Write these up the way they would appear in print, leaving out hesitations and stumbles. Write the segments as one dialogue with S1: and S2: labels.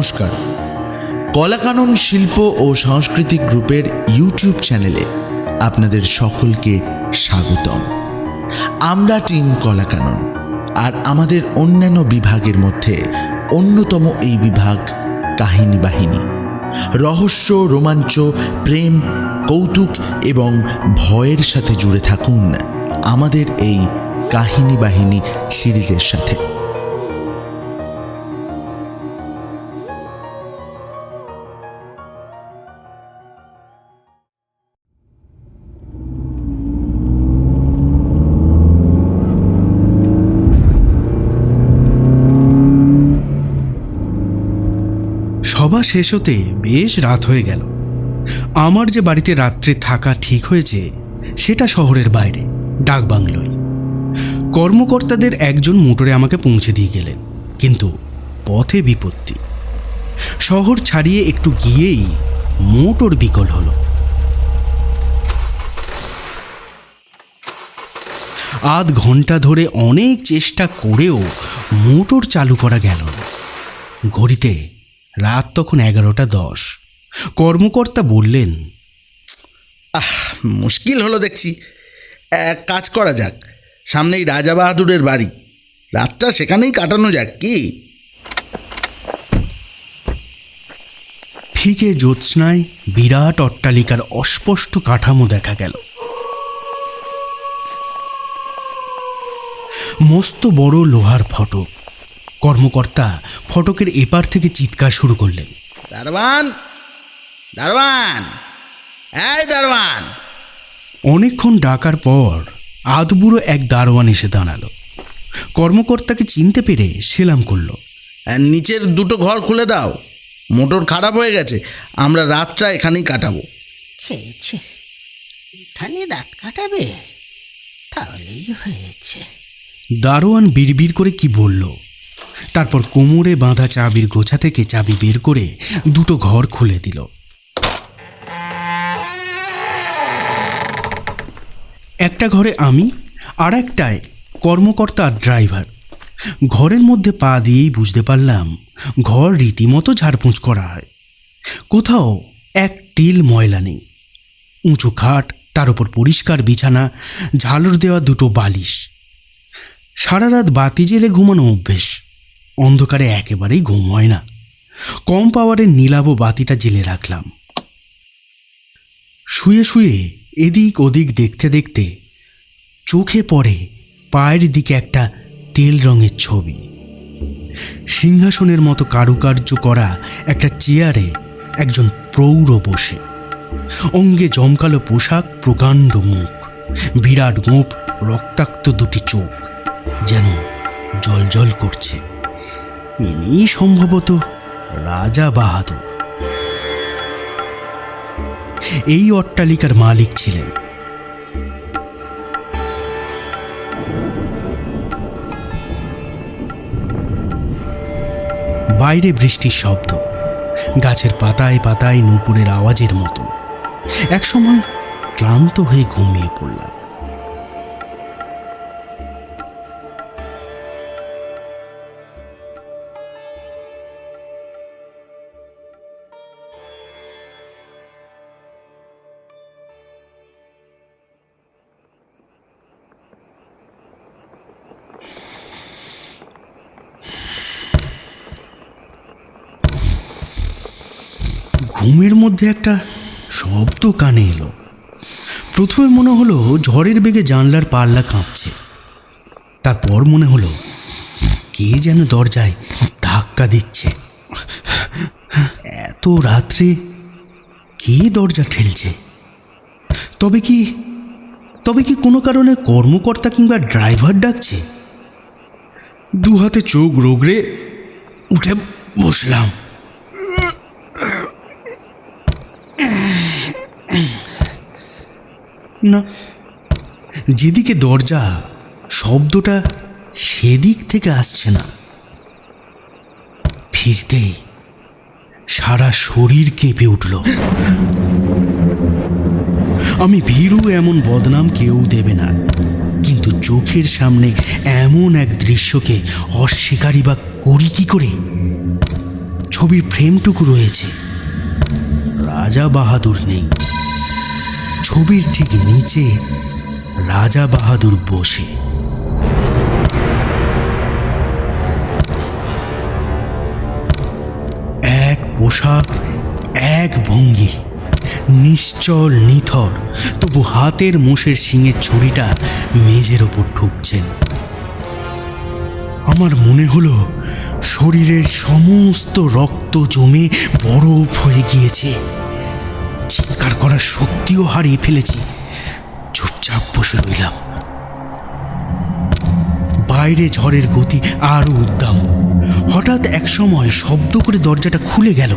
S1: নমস্কার। কলাকানন শিল্প ও সাংস্কৃতিক গ্রুপের ইউটিউব চ্যানেলে আপনাদের সকলকে স্বাগতম। আমরা টিম কলাকানন, আর আমাদের অন্যান্য বিভাগের মধ্যে অন্যতম এই বিভাগ কাহিনী বাহিনী। রহস্য, রোমাঞ্চ, প্রেম, কৌতুক এবং ভয়ের সাথে জুড়ে থাকুন আমাদের এই কাহিনী বাহিনী সিরিজের সাথে।
S2: সভা শেষ হতে বেশ রাত হয়ে গেল। আমার যে বাড়িতে রাত্রে থাকা ঠিক হয়েছে সেটা শহরের বাইরে, ডাকবাংলোয়। কর্মকর্তাদের একজন মোটরে আমাকে পৌঁছে দিয়ে গেলেন, কিন্তু পথে বিপত্তি। শহর ছাড়িয়ে একটু গিয়েই মোটর বিকল হলো। আধ ঘন্টা ধরে অনেক চেষ্টা করেও মোটর চালু করা গেল না। ঘড়িতে রাত তখন 11:10। কর্মকর্তা বললেন,
S1: মুশকিল হলো দেখছি। এক কাজ করা যাক, সামনেই রাজা বাহাদুরের বাড়ি, রাতটা সেখানেই কাটানো যাক কি?
S2: ফিকে জ্যোৎস্নায় বিরাট অট্টালিকার অস্পষ্ট কাঠামো দেখা গেল। মস্ত বড় লোহার ফটক। কর্মকর্তা ফটকের এপার থেকে চিৎকার শুরু করলেন,
S1: দারোয়ান, দারোয়ান, এই দারোয়ান!
S2: অনেকক্ষণ ডাকার পর আধবুড়ো এক দারোয়ান এসে দাঁড়ালো। কর্মকর্তাকে চিনতে পেরে সেলাম করলো।
S1: নিচের দুটো ঘর খুলে দাও, মোটর খারাপ হয়ে গেছে, আমরা রাতটা এখানেই কাটাবো।
S3: এখানে রাত কাটাবে? তাহলেই হয়েছে।
S2: দারোয়ান বিড়বিড় করে কি বলল, তারপর কোমরে বাঁধা চাবির গোছা থেকে চাবি বের করে দুটো ঘর খুলে দিল। একটা ঘরে আমি, আর একটায় কর্মকর্তা আর ড্রাইভার। ঘরের মধ্যে পা দিয়েই বুঝতে পারলাম ঘর রীতিমতো ঝাড়পোঁছ করা হয়। কোথাও এক তিল ময়লা নেই। উঁচু খাট, তার উপর পরিষ্কার বিছানা, ঝালর দেওয়া দুটো বালিশ। সারা রাত বাতি জেলে ঘুমানো অভ্যেস, অন্ধকারে একেবারেই ঘুম হয় না। কম পাওয়ারের নীলাভ বাতিটা জেলে রাখলাম। শুয়ে শুয়ে এদিক ওদিক দেখতে দেখতে চোখে পড়ে পায়ের দিকে একটা তেল রঙের ছবি। সিংহাসনের মতো কারুকার্য করা একটা চেয়ারে একজন প্রৌঢ় বসে। অঙ্গে জমকালো পোশাক, প্রকাণ্ড মুখ, বিরাট গোঁফ, রক্তাক্ত দুটি চোখ যেন জলজল করছে। ইনি সম্ভবত রাজা বাহাদুর। এই অট্টালিকার মালিক ছিলেন। বাইরে বৃষ্টির শব্দ, গাছের পাতায় পাতায় নূপুরের আওয়াজের মতো। একসময় ক্লান্ত হয়ে ঘুমিয়ে পড়লাম। ঘুমের মধ্যে একটা শব্দ কানে এলো। প্রথমে মনে হলো ঝড়ের বেগে জানলার পাল্লা কাঁপছে। তারপর মনে হলো কে যেন দরজায় ধাক্কা দিচ্ছে। এত রাত্রে কে দরজা ঠেলছে? তবে কি কোনো কারণে কর্মকর্তা কিংবা ড্রাইভার ডাকছে? দু হাতে চোখ রগড়ে উঠে বসলাম। না, যেদিকে দরজা, শব্দটা সেদিক থেকে আসছে না। ফিরতেই সারা শরীর কেঁপে উঠল। আমি ভীরু এমন বদনাম কেউ দেবে না, কিন্তু চোখের সামনে এমন এক দৃশ্যকে অস্বীকারই বা করি কি করে? ছবির ফ্রেমটুকু রয়েছে, রাজা বাহাদুর নেই। ছবির ঠিক নিচে রাজা বাহাদুর বসে। এক পোশাক, এক ভঙ্গি, নিশ্চল নিথর, তবু হাতের মোষের শিঙের ছুরিটা মেঝের ওপর ঠুকছেন। আমার মনে হলো শরীরের সমস্ত রক্ত জমে বরফ হয়ে গিয়েছে। চিৎকার করার শক্তিও হারিয়ে ফেলেছি। চুপচাপ বসে রইলাম। বাইরে ঝড়ের গতি আরো উদ্দাম। হঠাৎ এক সময় শব্দ করে দরজাটা খুলে গেল।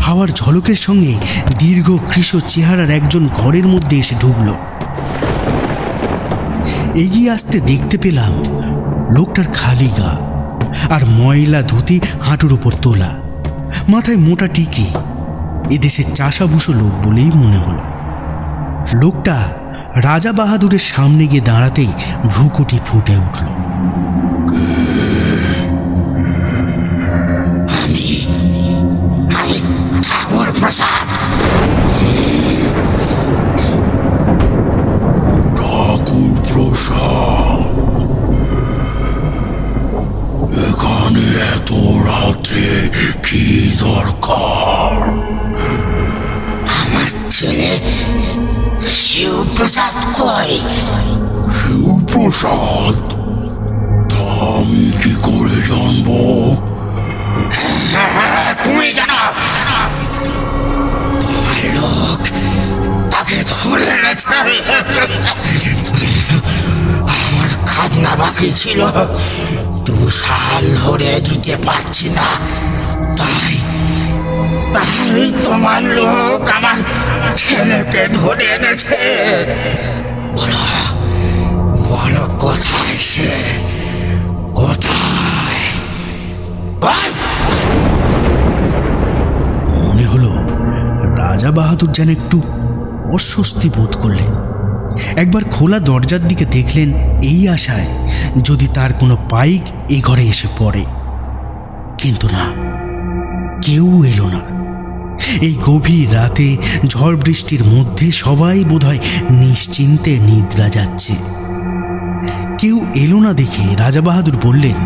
S2: হাওয়ার ঝলকের সঙ্গে দীর্ঘ কৃশ চেহারার একজন ঘরের মধ্যে এসে ঢুকল। এগিয়ে আসতে দেখতে পেলাম লোকটার খালি গা আর ময়লা ধুতি হাঁটুর উপর তোলা, মাথায় মোটা টিকি। এদেশের চাষাভুষো লোক বলেই মনে হলো। লোকটা রাজা বাহাদুরের সামনে গিয়ে দাঁড়াতেই ভ্রুকুটি ফুটে উঠল।
S3: আমি ঠাকুর প্রসাদ।
S4: ঠাকুর প্রসাদ, এখানে এত রাত্রে কি দরকার?
S3: আমার ছেলে শিবপ্রসাদ কই?
S4: শিবপ্রসাদ? তা আমি কি করে জানবো?
S3: তুমি জানো? তোমার লোক তাকে ধরে এনেছে। আমার খাজনা বাকি ছিল, 2 সাল ধরে দিতে পারছি না। তাই তোমার লোক আমার ছেলেকে ধরে এনেছে। বলো বলো, কোথায় সে? কোথায়? বল।
S2: মনে হলো রাজা বাহাদুর যেন একটু অস্বস্তি বোধ করলেন। একবার খোলা দরজার দিকে দেখলেন, এই আশায় যদি তার কোনো পাইক এ ঘরে এসে পড়ে। কিন্তু না, কেউ এলো না। এই গভীর রাতে ঝড় বৃষ্টির মধ্যে সবাই বোধহয় নিশ্চিন্তে নিদ্রা যাচ্ছে। কেউ এলো না দেখে রাজা বাহাদুর বললেন,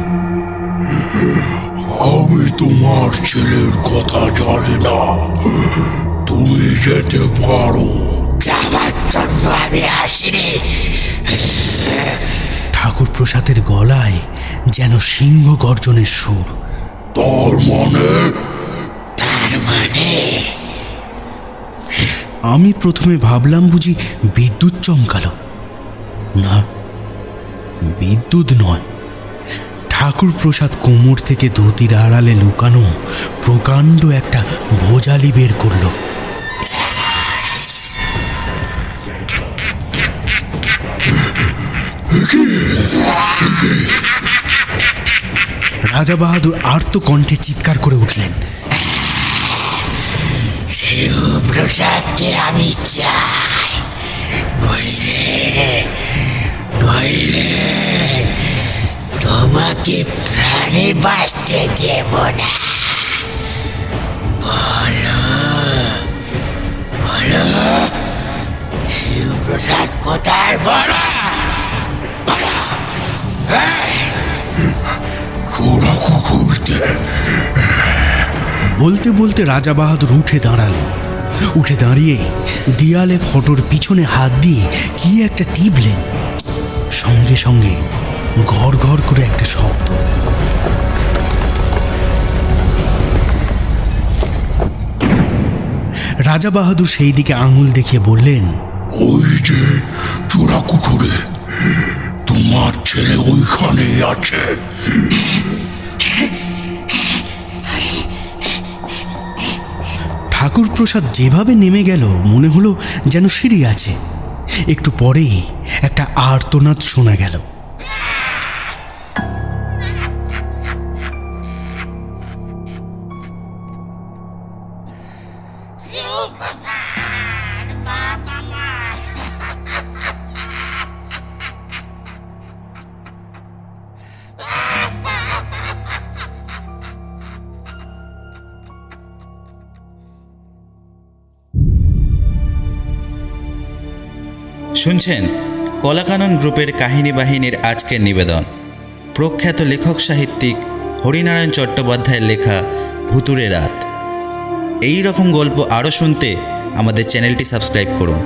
S4: আমি তোমার ছেলের কথা জানি না, তুমি যেতে পারো।
S3: যাবার জন্য আমি আসিনি।
S2: ঠাকুর প্রসাদের গলায় যেন সিংহ গর্জনের সুর।
S4: তার মানে?
S2: আমি প্রথমে ভাবলাম বুঝি বিদ্যুৎ চমকালো। না, বিদ্যুৎ নয়। ঠাকুর প্রসাদ কোমর থেকে ধুতির আড়ালে লুকানো প্রকাণ্ড একটা ভোজালি বের করল। রাজা বাহাদুর আর্ত কণ্ঠে চিৎকার করে উঠলেন,
S3: শিবপ্রসাদকে আমি চাই, নইলে তোমাকে প্রাণে বাঁচতে দেব না। বলো বলো, শিবপ্রসাদ কোথায়? বলো।
S2: বলতে বলতে রাজা বাহাদুর উঠে দাঁড়ালেন। উঠে দাঁড়িয়ে দেয়ালে ফটোর পিছনে হাত দিয়ে কি একটা টিপলেন। সঙ্গে সঙ্গে ঘর ঘর করে একটা শব্দ। রাজা বাহাদুর সেই দিকে আঙুল দেখিয়ে বললেন,
S4: ওই যে চোরাকুঠুরে, তোমার ছেলে ওইখানেই আছে।
S2: ঠাকুর প্রসাদ যেভাবে নেমে গেল মনে হলো যেন সিঁড়ি আছে। একটু পরেই একটা আর্তনাদ শোনা গেল।
S5: শুনছেন কলাকানন গ্রুপের কাহিনী বাহিনীর আজকের নিবেদন। প্রখ্যাত লেখক সাহিত্যিক হরিনারায়ণ চট্টোপাধ্যায়ের লেখা ভুতুড়ে রাত। এই রকম গল্প আরও শুনতে আমাদের চ্যানেলটি সাবস্ক্রাইব করুন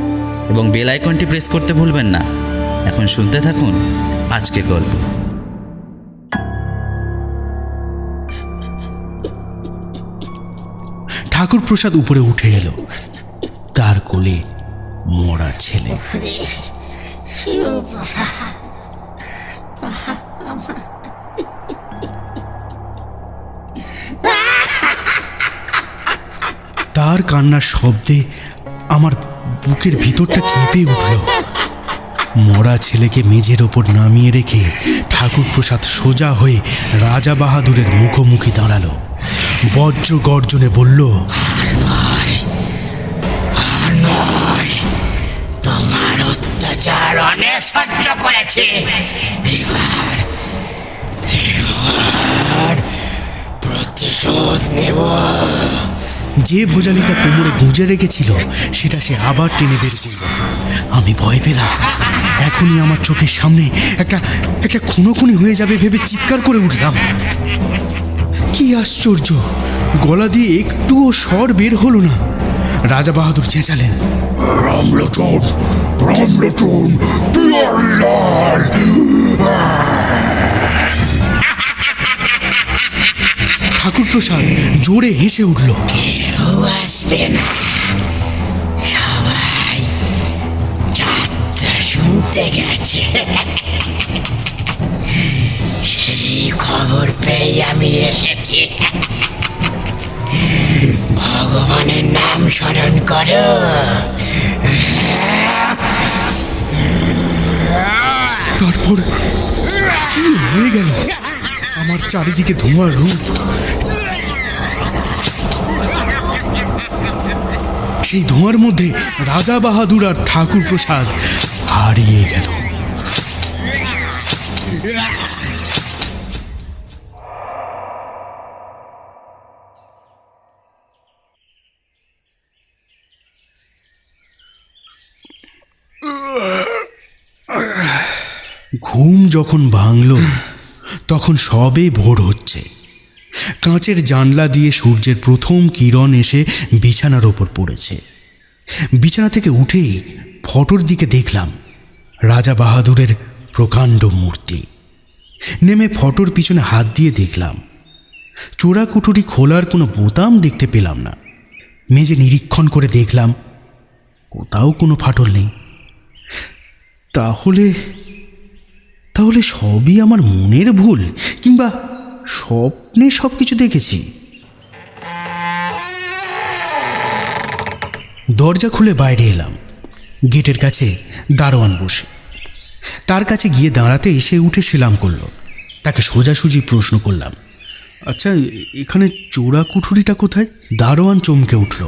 S5: এবং বেল আইকনটি প্রেস করতে ভুলবেন না। এখন শুনতে থাকুন আজকের গল্প।
S2: ঠাকুর প্রসাদ উপরে উঠে এলো, তার কোলে মরা ছেলে। তার কান্নার শব্দে আমার বুকের ভিতরটা কেঁপে উঠল। মরা ছেলেকে মেঝের ওপর নামিয়ে রেখে ঠাকুর প্রসাদ সোজা হয়ে রাজা বাহাদুরের মুখোমুখি দাঁড়ালো। বজ্র গর্জনে বলল,
S3: তোমার অত্যাচার অনেক সহ্য করেছি, এবার প্রতিশোধ নেব।
S2: যে ভোজালিটা কোমরে গুঁজে রেখেছিল সেটা সে আবার টেনে বের করল। আমি ভয় পেলাম। এখনই আমার চোখের সামনে একটা খুনোখুনি হয়ে যাবে ভেবে চিৎকার করে উঠলাম। কি আশ্চর্য, গলা দিয়ে একটুও স্বর বের হলো না। রাজা বাহাদুর চেঁচালেন,
S4: রামলোচন, রামলোচন, পিয়ারলাল।
S2: ঠাকুর প্রসাদ জোরে হেসে উঠল।
S3: কেউ আসবে না, সবাই যাত্রা শুনতে গেছে। সেই খবর পেয়ে আমি এসেছি। ভগবানের নাম স্মরণ করো।
S2: তারপর কি হয়ে গেল? আমার চারিদিকে ধোঁয়ার রূপ। সেই ধোঁয়ার মধ্যে রাজা বাহাদুর আর ঠাকুর প্রসাদ হারিয়ে গেল। ঘুম যখন ভাঙল তখন সবে ভোর হচ্ছে। কাঁচের জানলা দিয়ে সূর্যের প্রথম কিরণ এসে বিছানার ওপর পড়েছে। বিছানা থেকে উঠেই ফটোর দিকে দেখলাম রাজা বাহাদুরের প্রকাণ্ড মূর্তি। নেমে ফটোর পিছনে হাত দিয়ে দেখলাম চোরা কুঠুরি খোলার কোনো বোতাম দেখতে পেলাম না। মেঝে নিরীক্ষণ করে দেখলাম কোথাও কোনো ফাটল নেই। তাহলে সবই আমার মনের ভুল, কিংবা স্বপ্নে সব কিছু দেখেছি। দরজা খুলে বাইরে এলাম। গেটের কাছে দারোয়ান বসে। তার কাছে গিয়ে দাঁড়াতে সে উঠে সেলাম করলো। তাকে সোজাসুজি প্রশ্ন করলাম, আচ্ছা এখানে চোরা কুঠুরিটা কোথায়? দারোয়ান চমকে উঠল।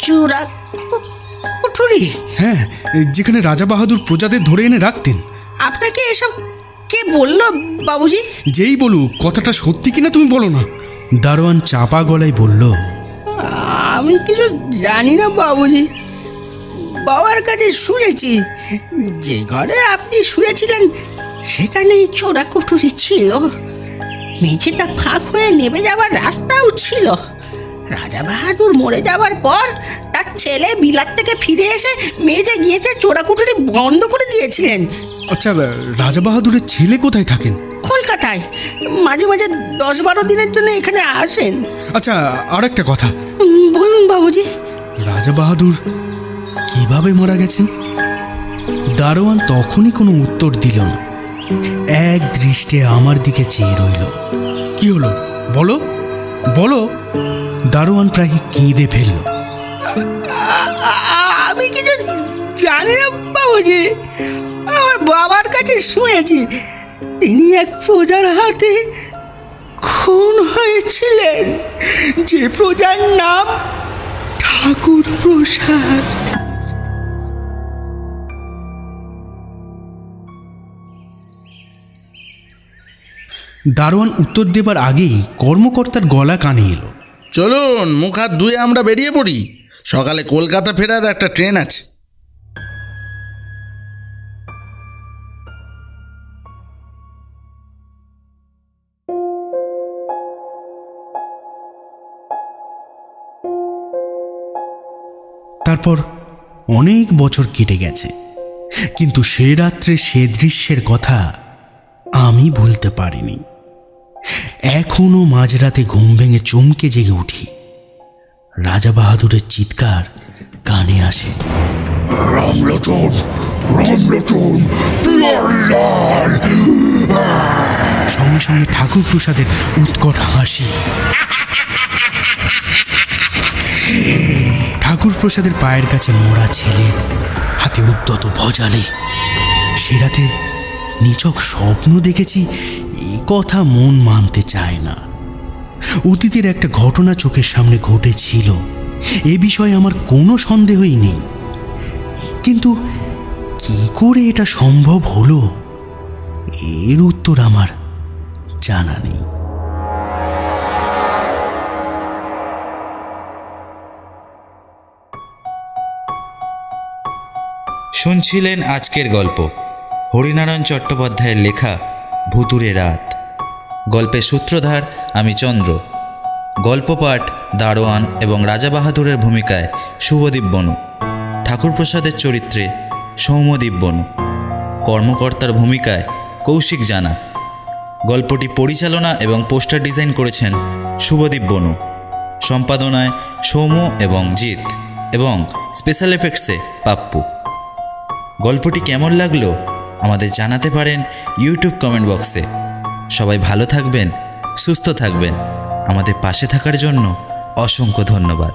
S3: চোরা কুঠুরি?
S2: হ্যাঁ, যেখানে রাজা বাহাদুর প্রজাদের ধরে এনে রাখতেন।
S3: আপনাকে এসব কে বললো বাবুজি?
S2: যেই বলুক, কথাটা সত্যি কিনা তুমি বলো না। দারোয়ান চাপা গলায় বলল,
S3: আমি কিছু জানি না বাবুজি। বাবার কাছে শুনেছি যে ঘরে আপনি শুয়েছিলেন সেখানেই চোরা কুঠুরি ছিল। মেঝেটা ফাঁক হয়ে নেমে যাওয়ার রাস্তাও ছিল। রাজা বাহাদুর মরে যাওয়ার পর তার ছেলে বিলাত থেকে ফিরে এসে মেঝে গিয়েছে চোরা কুঠুরি বন্ধ করে দিয়েছিলেন।
S2: আচ্ছা রাজা বাহাদুরের ছেলে কোথায় থাকেন?
S3: কলকাতায়। মাঝে মাঝে 10-12 দিনের জন্য এখানে আসেন।
S2: আচ্ছা আর একটা কথা,
S3: বলুন বাবুজি।
S2: রাজা বাহাদুর কিভাবে মারা গেছেন? দারোয়ান তখনই কোনো উত্তর দিল না। এক দৃষ্টে আমার দিকে চেয়ে রইল। কি হলো বলো বলো। দারোয়ান প্রায় কেঁদে ফেলল।
S3: আমি কিছু জানি না বাবুজি। আমার বাবার কাছে শুনেছি তিনি এক প্রজার হাতে খুন হয়েছিলেন, যে প্রজার নাম ঠাকুর প্রসাদ।
S2: দারোয়ান উত্তর দেবার আগেই কর্মকর্তার গলা কানে এলো।
S1: চলুন মুখ হাত ধুয়ে আমরা বেরিয়ে পড়ি। সকালে কলকাতা ফেরার একটা ট্রেন আছে।
S2: তারপর অনেক বছর কেটে গেছে, কিন্তু সে রাত্রে সে দৃশ্যের কথা আমি ভুলতে পারিনি। এখনো মাঝরাতে ঘুম ভেঙে চমকে জেগে উঠি। রাজা বাহাদুরের চিৎকার কানে আসে।
S4: রামলোচন, রামলোচন, পিয়ারলাল!
S2: সঙ্গে সঙ্গে ঠাকুর প্রসাদের উৎকট হাসি। ঠাকুর প্রসাদের পায়ের কাছে মোড়া ছেলে, হাতে উদ্যত ভজালি। সে রাতে নিছক স্বপ্ন দেখেছি এ কথা মন মানতে চায় না। অতীতের একটা ঘটনা চোখের সামনে ঘটেছিল, এ বিষয়ে আমার কোনো সন্দেহই নেই। কিন্তু কি করে এটা সম্ভব হলো, এর উত্তর আমার জানা নেই।
S5: শুনছিলেন আজকের গল্প হরিনারায়ণ চট্টোপাধ্যায়ের লেখা ভুতুড়ে রাত। গল্পের সূত্রধার আমি চন্দ্র। গল্প পাঠ দারোয়ান এবং রাজা বাহাদুরের ভূমিকায় শুভদীপ বনু, ঠাকুরপ্রসাদের চরিত্রে সৌম্যদীপ বনু, কর্মকর্তার ভূমিকায় কৌশিক জানা। গল্পটি পরিচালনা এবং পোস্টার ডিজাইন করেছেন শুভদীপ বনু, সম্পাদনায় সৌম্য এবং জিৎ, এবং স্পেশাল এফেক্টসে পাপ্পু। গল্পটি কেমন লাগলো আমাদের জানাতে পারেন ইউটিউব কমেন্ট বক্সে। সবাই ভালো থাকবেন, সুস্থ থাকবেন। আমাদের পাশে থাকার জন্য অসংখ্য ধন্যবাদ।